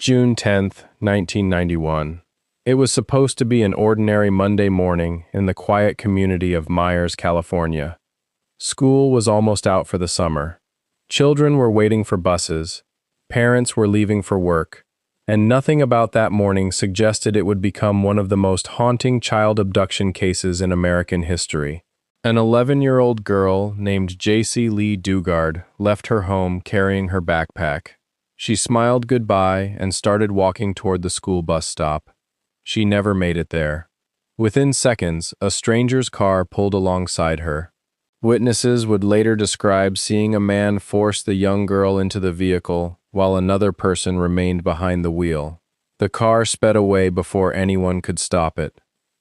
June 10th, 1991. It was supposed to be an ordinary Monday morning in the quiet community of Meyers, California. School was almost out for the summer. Children were waiting for buses, parents were leaving for work, and nothing about that morning suggested it would become one of the most haunting child abduction cases in American history. An 11-year-old girl named Jaycee Lee Dugard left her home carrying her backpack. She smiled goodbye and started walking toward the school bus stop. She never made it there. Within seconds, a stranger's car pulled alongside her. Witnesses would later describe seeing a man force the young girl into the vehicle while another person remained behind the wheel. The car sped away before anyone could stop it.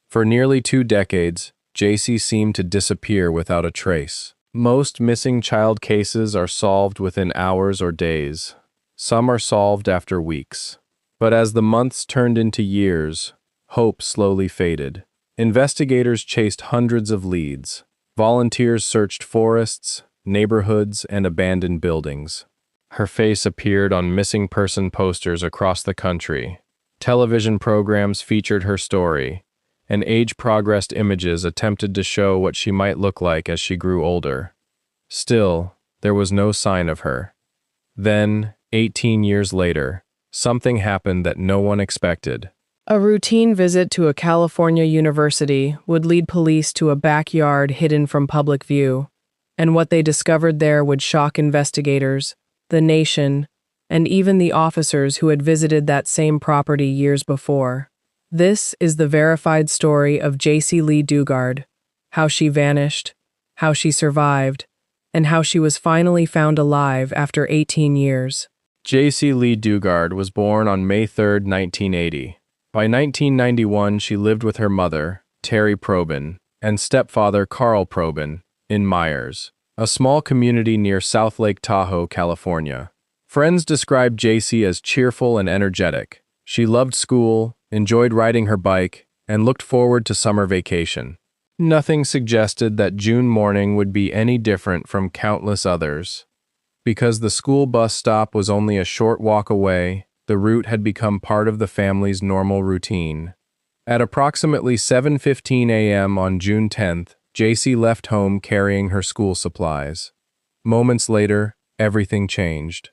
For nearly 2 decades, Jaycee seemed to disappear without a trace. Most missing child cases are solved within hours or days. Some are solved after weeks. But as the months turned into years, hope slowly faded. Investigators chased hundreds of leads. Volunteers searched forests, neighborhoods, and abandoned buildings. Her face appeared on missing person posters across the country. Television programs featured her story, and age-progressed images attempted to show what she might look like as she grew older. Still, there was no sign of her. Then, 18 years later, something happened that no one expected. A routine visit to a California university would lead police to a backyard hidden from public view, and what they discovered there would shock investigators, the nation, and even the officers who had visited that same property years before. This is the verified story of Jaycee Lee Dugard, how she vanished, how she survived, and how she was finally found alive after 18 years. Jaycee Lee Dugard was born on May 3, 1980. By 1991, she lived with her mother, Terry Probin, and stepfather, Carl Probin, in Meyers, a small community near South Lake Tahoe, California. Friends described Jaycee as cheerful and energetic. She loved school, enjoyed riding her bike, and looked forward to summer vacation. Nothing suggested that June morning would be any different from countless others. Because the school bus stop was only a short walk away, the route had become part of the family's normal routine. At approximately 7:15 a.m. on June 10th, Jaycee left home carrying her school supplies. Moments later, everything changed.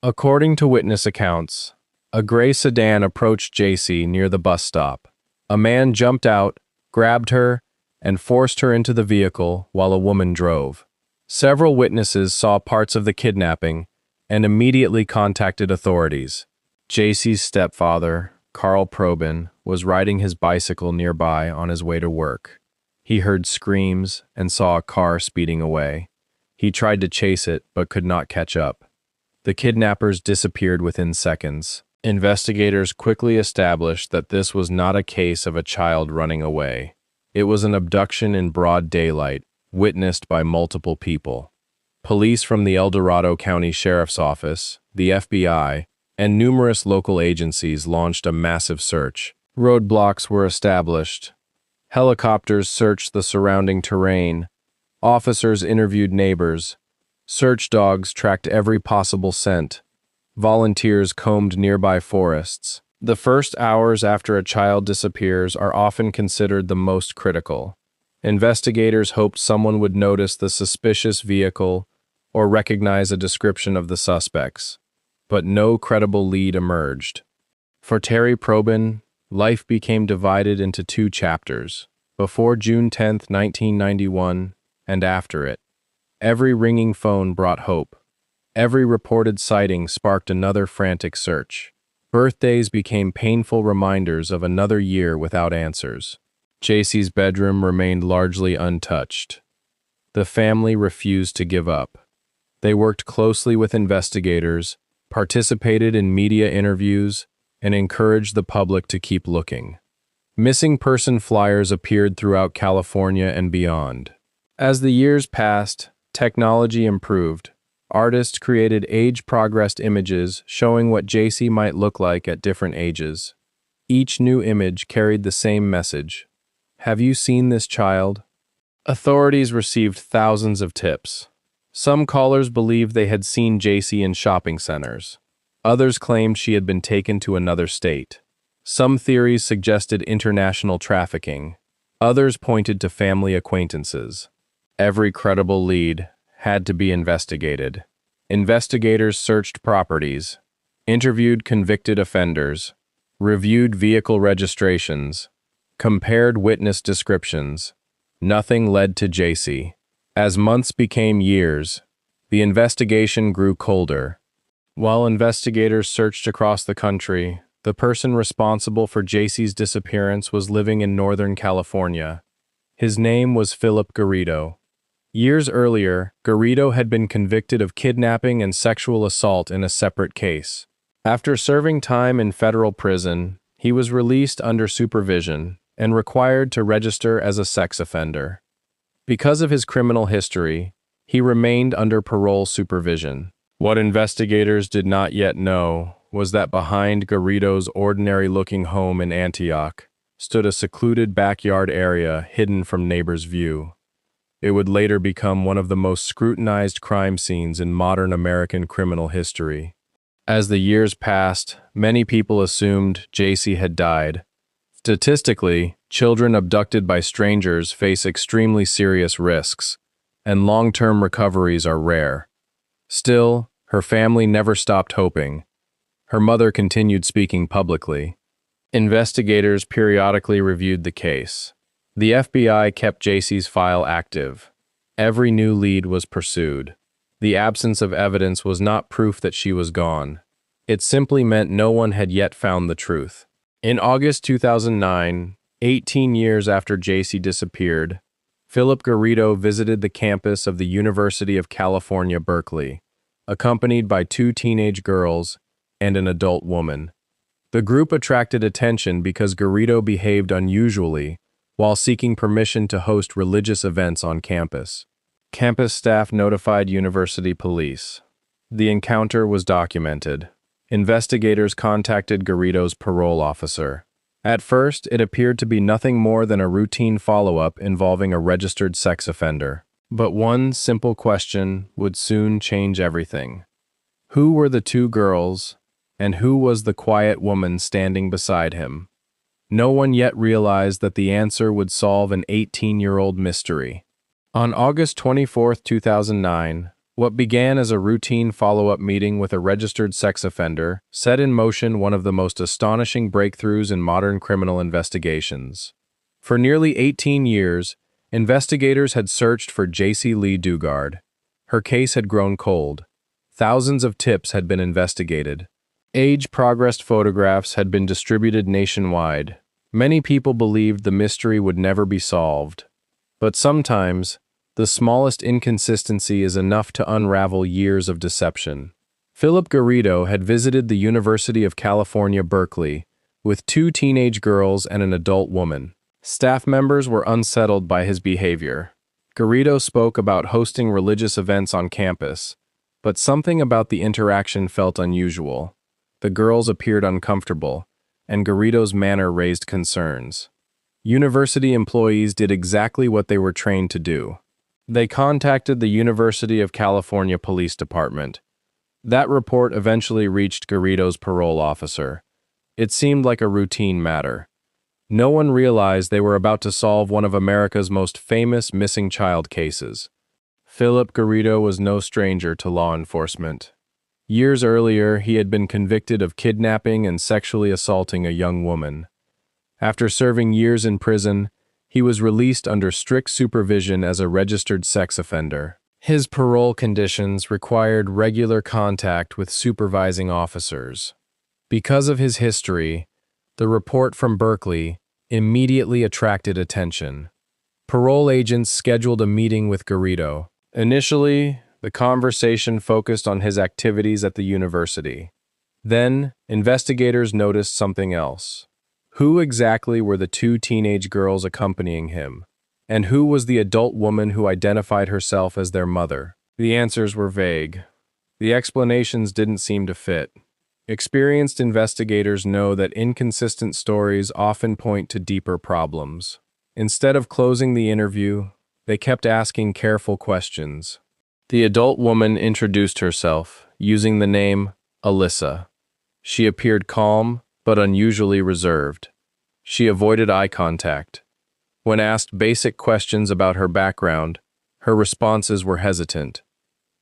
According to witness accounts, a gray sedan approached Jaycee near the bus stop. A man jumped out, grabbed her, and forced her into the vehicle while a woman drove. Several witnesses saw parts of the kidnapping and immediately contacted authorities. Jaycee's stepfather, Carl Probin, was riding his bicycle nearby on his way to work. He heard screams and saw a car speeding away. He tried to chase it but could not catch up. The kidnappers disappeared within seconds. Investigators quickly established that this was not a case of a child running away. It was an abduction in broad daylight, witnessed by multiple people. Police from the El Dorado County Sheriff's Office, the FBI, and numerous local agencies launched a massive search. Roadblocks were established. Helicopters searched the surrounding terrain. Officers interviewed neighbors. Search dogs tracked every possible scent. Volunteers combed nearby forests. The first hours after a child disappears are often considered the most critical. Investigators hoped someone would notice the suspicious vehicle or recognize a description of the suspects, but no credible lead emerged. For Terry Probin, life became divided into 2 chapters, before June 10, 1991, and after it. Every ringing phone brought hope. Every reported sighting sparked another frantic search. Birthdays became painful reminders of another year without answers. Jaycee's bedroom remained largely untouched. The family refused to give up. They worked closely with investigators, participated in media interviews, and encouraged the public to keep looking. Missing person flyers appeared throughout California and beyond. As the years passed, technology improved. Artists created age-progressed images showing what Jaycee might look like at different ages. Each new image carried the same message. Have you seen this child? Authorities received thousands of tips. Some callers believed they had seen Jaycee in shopping centers. Others claimed she had been taken to another state. Some theories suggested international trafficking. Others pointed to family acquaintances. Every credible lead had to be investigated. Investigators searched properties, interviewed convicted offenders, reviewed vehicle registrations, compared witness descriptions. Nothing led to Jaycee. As months became years, the investigation grew colder. While investigators searched across the country, the person responsible for Jaycee's disappearance was living in Northern California. His name was Phillip Garrido. Years earlier, Garrido had been convicted of kidnapping and sexual assault in a separate case. After serving time in federal prison, he was released under supervision and required to register as a sex offender. Because of his criminal history, he remained under parole supervision. What investigators did not yet know was that behind Garrido's ordinary-looking home in Antioch stood a secluded backyard area hidden from neighbors' view. It would later become one of the most scrutinized crime scenes in modern American criminal history. As the years passed, many people assumed Jaycee had died. Statistically, children abducted by strangers face extremely serious risks, and long-term recoveries are rare. Still, her family never stopped hoping. Her mother continued speaking publicly. Investigators periodically reviewed the case. The FBI kept Jaycee's file active. Every new lead was pursued. The absence of evidence was not proof that she was gone. It simply meant no one had yet found the truth. In August 2009, 18 years after Jaycee disappeared, Phillip Garrido visited the campus of the University of California, Berkeley, accompanied by 2 teenage girls and an adult woman. The group attracted attention because Garrido behaved unusually while seeking permission to host religious events on campus. Campus staff notified university police. The encounter was documented. Investigators contacted Garrido's parole officer. At first, it appeared to be nothing more than a routine follow-up involving a registered sex offender. But one simple question would soon change everything. Who were the 2 girls, and who was the quiet woman standing beside him? No one yet realized that the answer would solve an 18-year-old mystery. On August 24, 2009, what began as a routine follow-up meeting with a registered sex offender set in motion one of the most astonishing breakthroughs in modern criminal investigations. For nearly 18 years, investigators had searched for Jaycee Lee Dugard. Her case had grown cold. Thousands of tips had been investigated. Age-progressed photographs had been distributed nationwide. Many people believed the mystery would never be solved. But sometimes, the smallest inconsistency is enough to unravel years of deception. Phillip Garrido had visited the University of California, Berkeley, with 2 teenage girls and an adult woman. Staff members were unsettled by his behavior. Garrido spoke about hosting religious events on campus, but something about the interaction felt unusual. The girls appeared uncomfortable, and Garrido's manner raised concerns. University employees did exactly what they were trained to do. They contacted the University of California Police Department. That report eventually reached Garrido's parole officer. It seemed like a routine matter. No one realized they were about to solve one of America's most famous missing child cases. Phillip Garrido was no stranger to law enforcement. Years earlier, he had been convicted of kidnapping and sexually assaulting a young woman. After serving years in prison, he was released under strict supervision as a registered sex offender. His parole conditions required regular contact with supervising officers. Because of his history, the report from Berkeley immediately attracted attention. Parole agents scheduled a meeting with Garrido. Initially, the conversation focused on his activities at the university. Then, investigators noticed something else. Who exactly were the 2 teenage girls accompanying him? And who was the adult woman who identified herself as their mother? The answers were vague. The explanations didn't seem to fit. Experienced investigators know that inconsistent stories often point to deeper problems. Instead of closing the interview, they kept asking careful questions. The adult woman introduced herself, using the name Alyssa. She appeared calm, but unusually reserved. She avoided eye contact. When asked basic questions about her background, her responses were hesitant.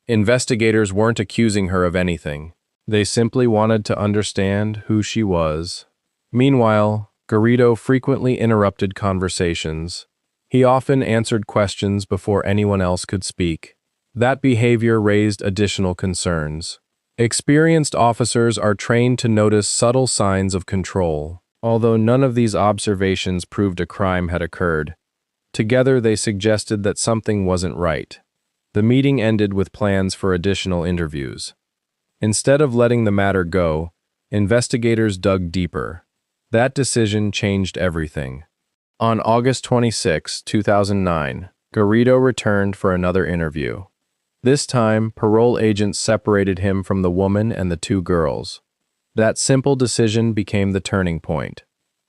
Investigators weren't accusing her of anything. They simply wanted to understand who she was. Meanwhile, Garrido frequently interrupted conversations. He often answered questions before anyone else could speak. That behavior raised additional concerns. Experienced officers are trained to notice subtle signs of control. Although none of these observations proved a crime had occurred, together they suggested that something wasn't right. The meeting ended with plans for additional interviews. Instead of letting the matter go, investigators dug deeper. That decision changed everything. On August 26, 2009, Garrido returned for another interview. This time, parole agents separated him from the woman and the two girls. That simple decision became the turning point.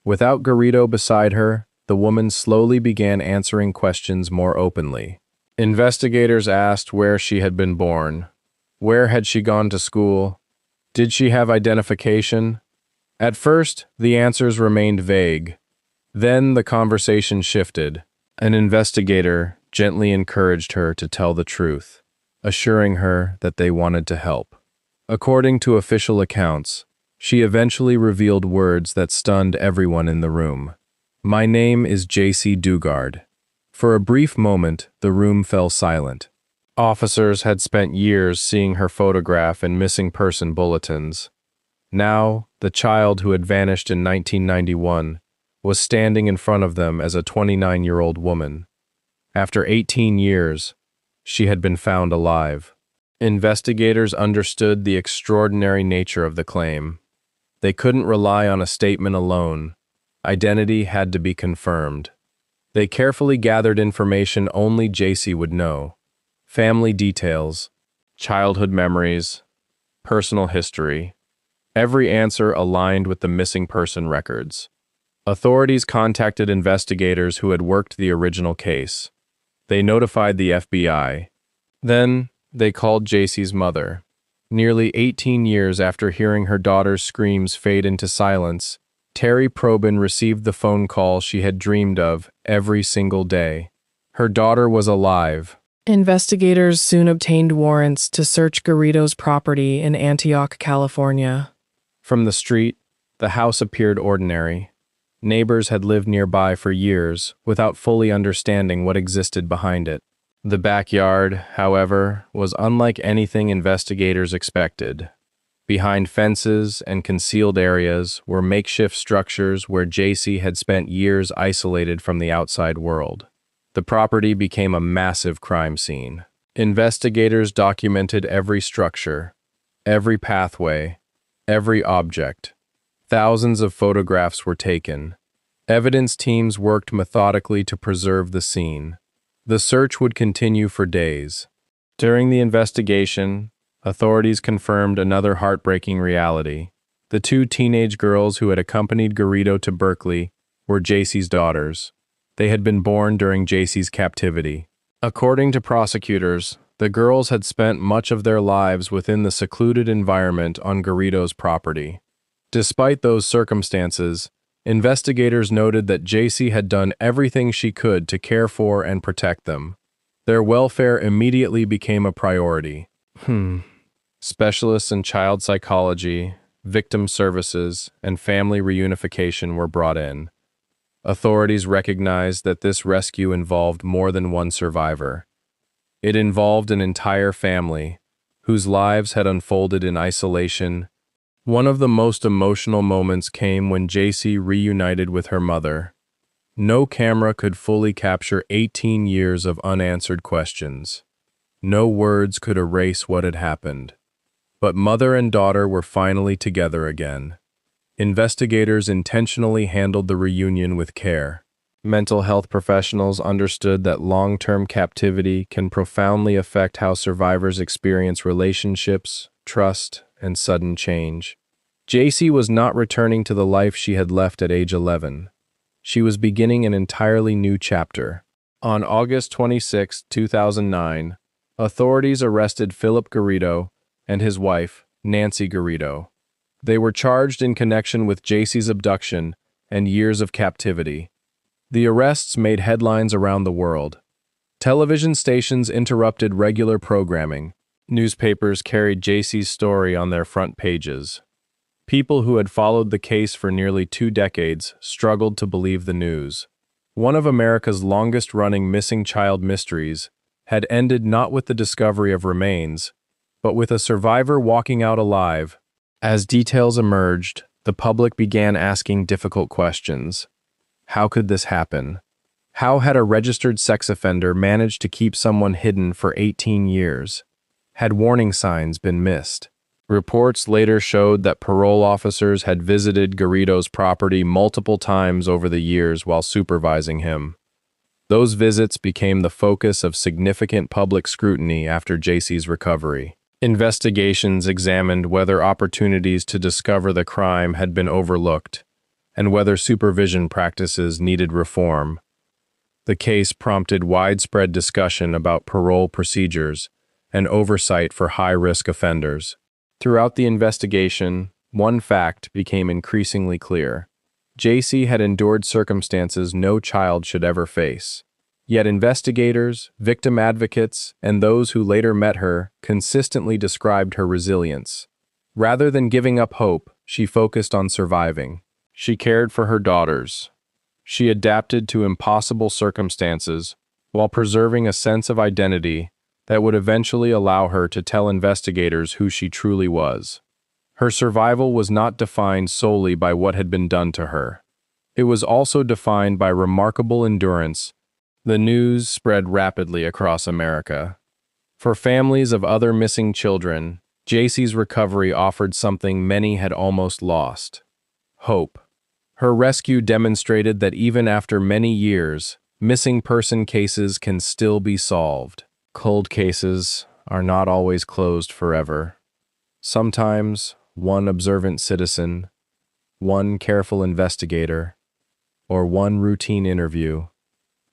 Without Garrido beside her, the woman slowly began answering questions more openly. Investigators asked where she had been born. Where had she gone to school? Did she have identification? At first, the answers remained vague. Then the conversation shifted. An investigator gently encouraged her to tell the truth, assuring her that they wanted to help. According to official accounts, she eventually revealed words that stunned everyone in the room. "My name is Jaycee Dugard." For a brief moment, the room fell silent. Officers had spent years seeing her photograph in missing person bulletins. Now, the child who had vanished in 1991 was standing in front of them as a 29-year-old woman. After 18 years, she had been found alive. Investigators understood the extraordinary nature of the claim. They couldn't rely on a statement alone. Identity had to be confirmed. They carefully gathered information only Jaycee would know. Family details, childhood memories, personal history. Every answer aligned with the missing person records. Authorities contacted investigators who had worked the original case. They notified the FBI. Then, they called Jaycee's mother. Nearly 18 years after hearing her daughter's screams fade into silence, Terry Probin received the phone call she had dreamed of every single day. Her daughter was alive. Investigators soon obtained warrants to search Garrido's property in Antioch, California. From the street, the house appeared ordinary. Neighbors had lived nearby for years without fully understanding what existed behind it. The backyard, however, was unlike anything investigators expected. Behind fences and concealed areas were makeshift structures where Jaycee had spent years isolated from the outside world. The property became a massive crime scene. Investigators documented every structure, every pathway, every object. Thousands of photographs were taken. Evidence teams worked methodically to preserve the scene. The search would continue for days. During the investigation, authorities confirmed another heartbreaking reality. The two teenage girls who had accompanied Garrido to Berkeley were Jaycee's daughters. They had been born during Jaycee's captivity. According to prosecutors, the girls had spent much of their lives within the secluded environment on Garrido's property. Despite those circumstances, investigators noted that Jaycee had done everything she could to care for and protect them. Their welfare immediately became a priority. Specialists in child psychology, victim services, and family reunification were brought in. Authorities recognized that this rescue involved more than one survivor. It involved an entire family, whose lives had unfolded in isolation. One of the most emotional moments came when Jaycee reunited with her mother. No camera could fully capture 18 years of unanswered questions. No words could erase what had happened. But mother and daughter were finally together again. Investigators intentionally handled the reunion with care. Mental health professionals understood that long-term captivity can profoundly affect how survivors experience relationships, trust, and sudden change. Jaycee was not returning to the life she had left at age 11. She was beginning an entirely new chapter. On August 26, 2009, authorities arrested Phillip Garrido and his wife, Nancy Garrido. They were charged in connection with Jaycee's abduction and years of captivity. The arrests made headlines around the world. Television stations interrupted regular programming. Newspapers carried Jaycee's story on their front pages. People who had followed the case for nearly 2 decades struggled to believe the news. One of America's longest-running missing child mysteries had ended not with the discovery of remains, but with a survivor walking out alive. As details emerged, the public began asking difficult questions. How could this happen? How had a registered sex offender managed to keep someone hidden for 18 years? Had warning signs been missed? Reports later showed that parole officers had visited Garrido's property multiple times over the years while supervising him. Those visits became the focus of significant public scrutiny after Jaycee's recovery. Investigations examined whether opportunities to discover the crime had been overlooked, and whether supervision practices needed reform. The case prompted widespread discussion about parole procedures and oversight for high-risk offenders. Throughout the investigation, one fact became increasingly clear. Jaycee had endured circumstances no child should ever face. Yet investigators, victim advocates, and those who later met her consistently described her resilience. Rather than giving up hope, she focused on surviving. She cared for her daughters. She adapted to impossible circumstances while preserving a sense of identity that would eventually allow her to tell investigators who she truly was. Her survival was not defined solely by what had been done to her. It was also defined by remarkable endurance. The news spread rapidly across America. For families of other missing children, Jaycee's recovery offered something many had almost lost: hope. Her rescue demonstrated that even after many years, missing person cases can still be solved. Cold cases are not always closed forever. Sometimes one observant citizen, one careful investigator, or one routine interview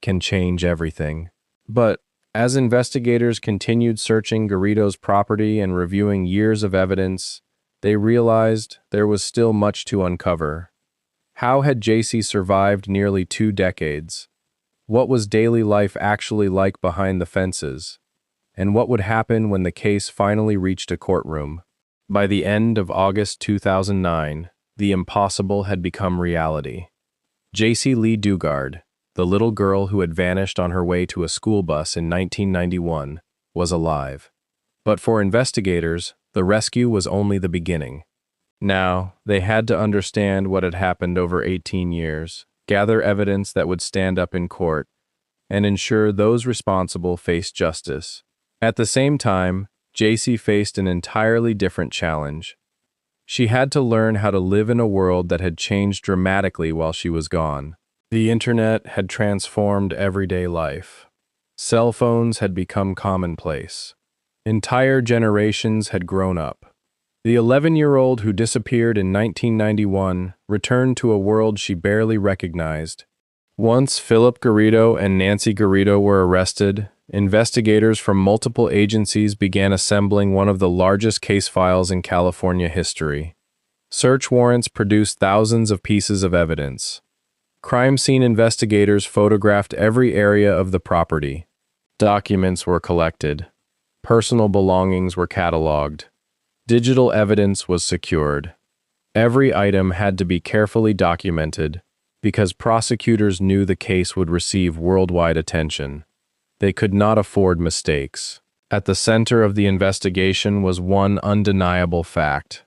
can change everything. But as investigators continued searching Garrido's property and reviewing years of evidence, they realized there was still much to uncover. How had Jaycee survived nearly 2 decades? What was daily life actually like behind the fences? And what would happen when the case finally reached a courtroom? By the end of August 2009, the impossible had become reality. Jaycee Lee Dugard, the little girl who had vanished on her way to a school bus in 1991, was alive. But for investigators, the rescue was only the beginning. Now, they had to understand what had happened over 18 years, gather evidence that would stand up in court, and ensure those responsible faced justice. At the same time, Jaycee faced an entirely different challenge. She had to learn how to live in a world that had changed dramatically while she was gone. The internet had transformed everyday life. Cell phones had become commonplace. Entire generations had grown up. The 11-year-old who disappeared in 1991 returned to a world she barely recognized. Once Phillip Garrido and Nancy Garrido were arrested, investigators from multiple agencies began assembling one of the largest case files in California history. Search warrants produced thousands of pieces of evidence. Crime scene investigators photographed every area of the property. Documents were collected. Personal belongings were cataloged. Digital evidence was secured. Every item had to be carefully documented because prosecutors knew the case would receive worldwide attention. They could not afford mistakes. At the center of the investigation was one undeniable fact.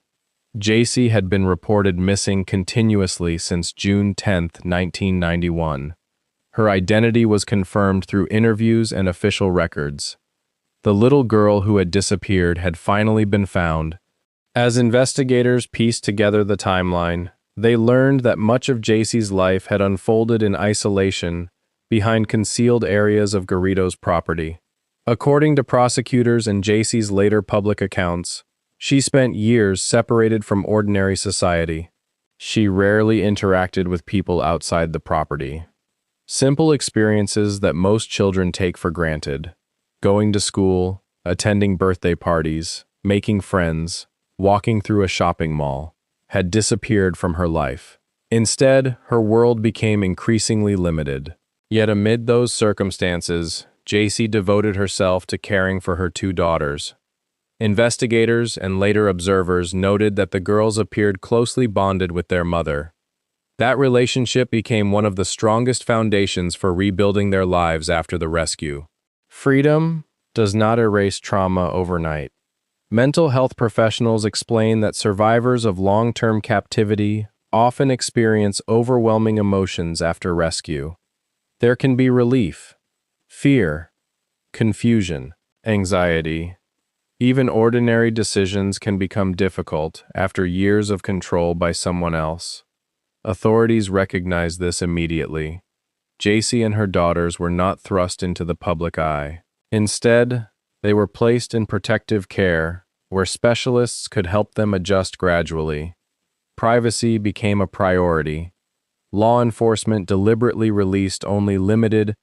Jaycee had been reported missing continuously since June 10, 1991. Her identity was confirmed through interviews and official records. The little girl who had disappeared had finally been found. As investigators pieced together the timeline, they learned that much of Jaycee's life had unfolded in isolation behind concealed areas of Garrido's property. According to prosecutors and Jaycee's later public accounts, she spent years separated from ordinary society. She rarely interacted with people outside the property. Simple experiences that most children take for granted: going to school, attending birthday parties, making friends, walking through a shopping mall. had disappeared from her life. Instead, her world became increasingly limited. Yet amid those circumstances, Jaycee devoted herself to caring for her two daughters. Investigators and later observers noted that the girls appeared closely bonded with their mother. That relationship became one of the strongest foundations for rebuilding their lives after the rescue. Freedom does not erase trauma overnight. Mental health professionals explain that survivors of long-term captivity often experience overwhelming emotions after rescue. There can be relief, fear, confusion, anxiety. Even ordinary decisions can become difficult after years of control by someone else. Authorities recognized this immediately. Jaycee and her daughters were not thrust into the public eye. Instead, they were placed in protective care, where specialists could help them adjust gradually. Privacy became a priority. Law enforcement deliberately released only limited.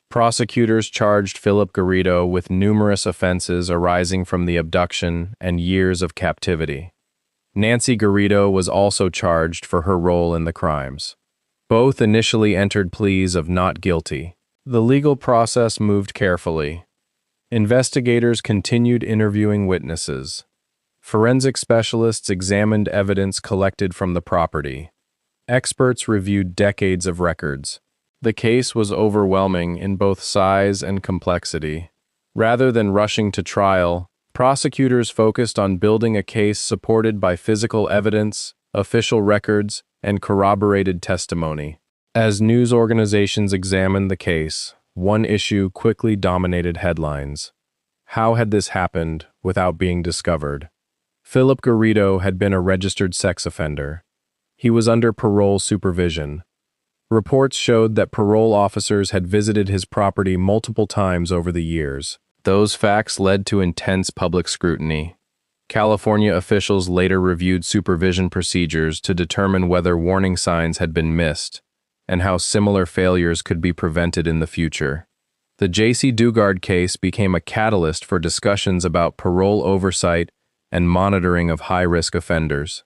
Prosecutors charged Phillip Garrido with numerous offenses arising from the abduction and years of captivity. Nancy Garrido was also charged for her role in the crimes. Both initially entered pleas of not guilty. The legal process moved carefully. Investigators continued interviewing witnesses. Forensic specialists examined evidence collected from the property. Experts reviewed decades of records. The case was overwhelming in both size and complexity. Rather than rushing to trial, prosecutors focused on building a case supported by physical evidence, official records, and corroborated testimony. As news organizations examined the case, one issue quickly dominated headlines. How had this happened without being discovered? Phillip Garrido had been a registered sex offender. He was under parole supervision. Reports showed that parole officers had visited his property multiple times over the years. Those facts led to intense public scrutiny. California officials later reviewed supervision procedures to determine whether warning signs had been missed and how similar failures could be prevented in the future. The Jaycee Dugard case became a catalyst for discussions about parole oversight and monitoring of high-risk offenders.